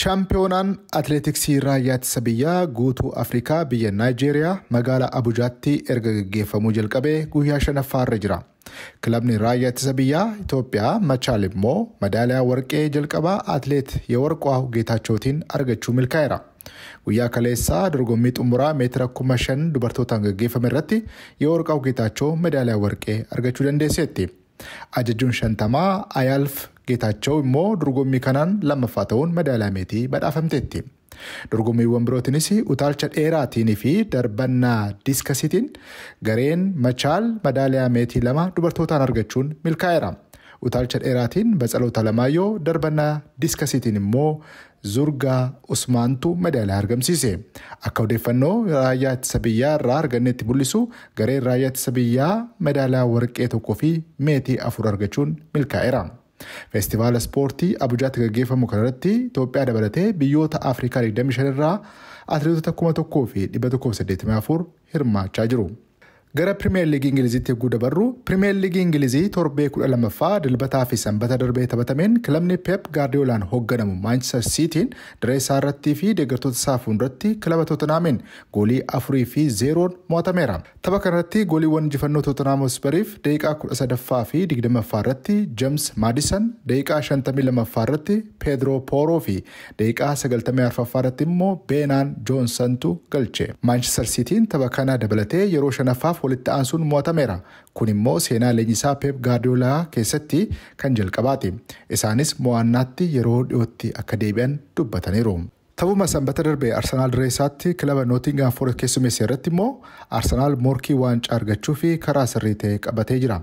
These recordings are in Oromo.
Shaampiyoonaan atileetiksii raayyaa ittisa biyyaa guutuu Afrikaa biyya Naayijeeriyaa magaalaa Abujaatti erga gaggeeffamuu jalqabee guyyaa 5ffaarra jira. Kilabni raayyaa ittisa biyyaa Itoophiyaa Machaal immoo madaaliyaa warqee jalqabaa atileet Yeworqaa Geetaachootiin argachuu milkaa'eera. Guyyaa kaleessaa dorgommii xumuraa meetira 5,000 dubartootaan gaggeeffame irratti Yeworqaa Geetaachoo madaaliyaa warqee argachuu dandeesseetti. Ajajjuun 50 Ayaalf Geetaachoo immoo dorgommii kanaan lammaffaa ta'uun madaaliyaa meetii badhaafamteetti. Dorgommiiwwan birootinis utaalcha dheeraatiin fi darbannaa diiskasiitiin gareen Machaal madaaliyaa meetii 2 dubartootaan argachuun milkaa'eera. Utaalcha dheeraatiin Batsaloota Alamaayyoo, darbannaa diiskasiitiin immoo Zurgaa Usmaantu madaaliyaa argamsiise. Akka odeeffannoo raayyaa ittisa biyyaa irraa argannetti mul'isu gareen raayyaa ittisa biyyaa madaaliyaa warqee 1 fi meetii 4 argachuun milkaa'eera. Feestivaala ispoortii Abujaatti gaggeeffamu kanarratti Itoophiyaa dabalatee biyyoota Afrikaa 25 irraa atileetota 1,184 hirmaachaa jiru. Gara Pirimeer Liigii Ingiliziitti eeguu dabarru Pirimeer Liigii Ingilizii torbee 12ffaa dilbataa fi sanbata darbee taphatameen kilabni Pep Gaardiyoolaan hoogganamu Manchester Cityin dirree isaa irrattii fi deeggartoota isaa fuulduratti kilaba Tottenhamiin goolii 4 fi 0 mo'atameera. Tapha kanarratti gooliiwwan injifannoo Tottenham Hotspuriif daqiiqaa 13ffaa fi 20ffaa irratti James Maddison, daqiiqaa 52ffaa irratti Pedro Porro fi daqiiqaa 94ffaa irratti immoo Beenaan Joonsontu galche. Manchester Cityin tapha kana dabalatee yeroo 5ffaaf walitti aansuun mo'atameera. Kun immoo seenaa leenjisaa Pep Gaardiyoolaa keessatti kan jalqabaati. Isaanis mo'annaatti yeroo dhiyootti akka deebi'an dubbataniiru. Taphuma sanbata darbee Arsenaal dirree isaatti kilaba Nottingham Forest keessummeessee irratti immoo Arsenaal morkii waancaa argachuu fi karaa sirrii ta'e qabatee jira.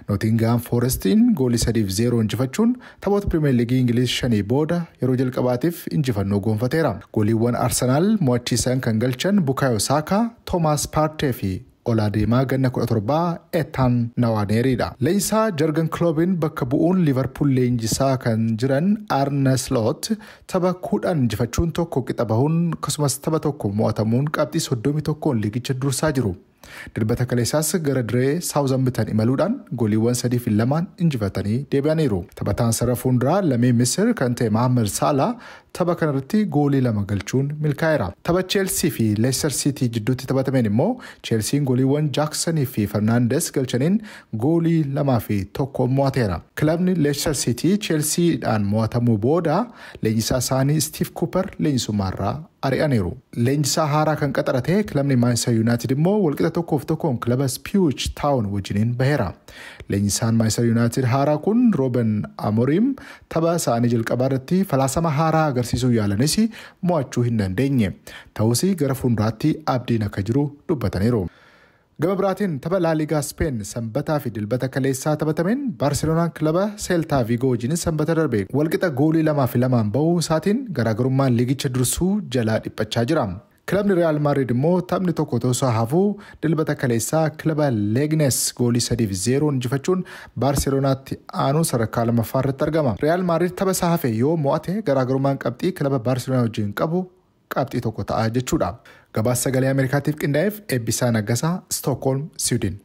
Nottingham Forestiin goolii 3-0 injifachuun taphoota Pirimeer Liigii Ingiliz 5 booda yeroo jalqabaatiif injifannoo goonfateera. Gooliiwwan Arsenaal mo'achiisan kan galchan Bukayo Saka, Thomas Partey fi Oladeemaa ganna 17 Ethan Nwaneeriidha. Leenjisaa Jurgen Kloppin bakka bu'uun Liverpool leenjisaa kan jiran Arne Slot tapha 10 injifachuun tokko qixa bahuun akkasumas tapha tokko mo'atamuun qabxii 31 liigicha dursaa jiru. Dilbata kaleessaas gara dirree Southampton imaluudhaan gooliiwwan 3 fi 2 injifatanii deebi'aniiru. Taphataan sarara fuulduraa lamee Misir kan ta'e Mohamed Salah tapha kanarratti goolii 2 galchuun milkaa'eera. Tapha Chelsea fi Leicester City jidduutti taphatameen immoo Chelsean gooliiwwan Jackson fi Fernandes galchaniin goolii 2 fi 1 mo'ateera. Kilabni Leicester City Chelseadhaan mo'atamuu booda leenjisaa isaanii Steve Cooper leenjisummaarraa ari'aniiru. Leenjisaa haaraa kan qaxarate kilabni Manchester United immoo walqixa 1-1 kilaba Ipswich Town wajjiniin baheera. Leenjisaan Manchester United haaraa kun Ruben Amorim tapha isaanii jalqabaa irratti falaasama haaraa agarsiisuu yaalanis mo'achuu hin dandeenye. Ta'us gara fuulduraatti abdiin akka jiru dubbataniiru. Gama biraatiin tapha La Liga Spain sanbataa fi dilbata kaleessaa taphatameen Barcelonaan kilaba Celta Vigo wajjin sanbata darbe walqixa goolii 2 fi 2 bahuu isaatiin garaagarummaan liigicha dursuu jalaa dhiphachaa jira. Kilabni Real Madrid immoo taphni tokko tosoo hafuu dilbata kaleessaa kilaba Leganes goolii 3-0 injifachuun Barcelonaatti aanuu sadarkaa 2ffaa irratti argama. Real Madrid tapha isaa hafe yoo mo'ate garaagarummaan qabxii kilaba Barcelona wajjin qabu qabxii tokko ta'a jechuudha. Gabaasa sagalee Ameerikaatiif qindaa'eef Eebbisaa Naggasaa, Stockholm, Sweden.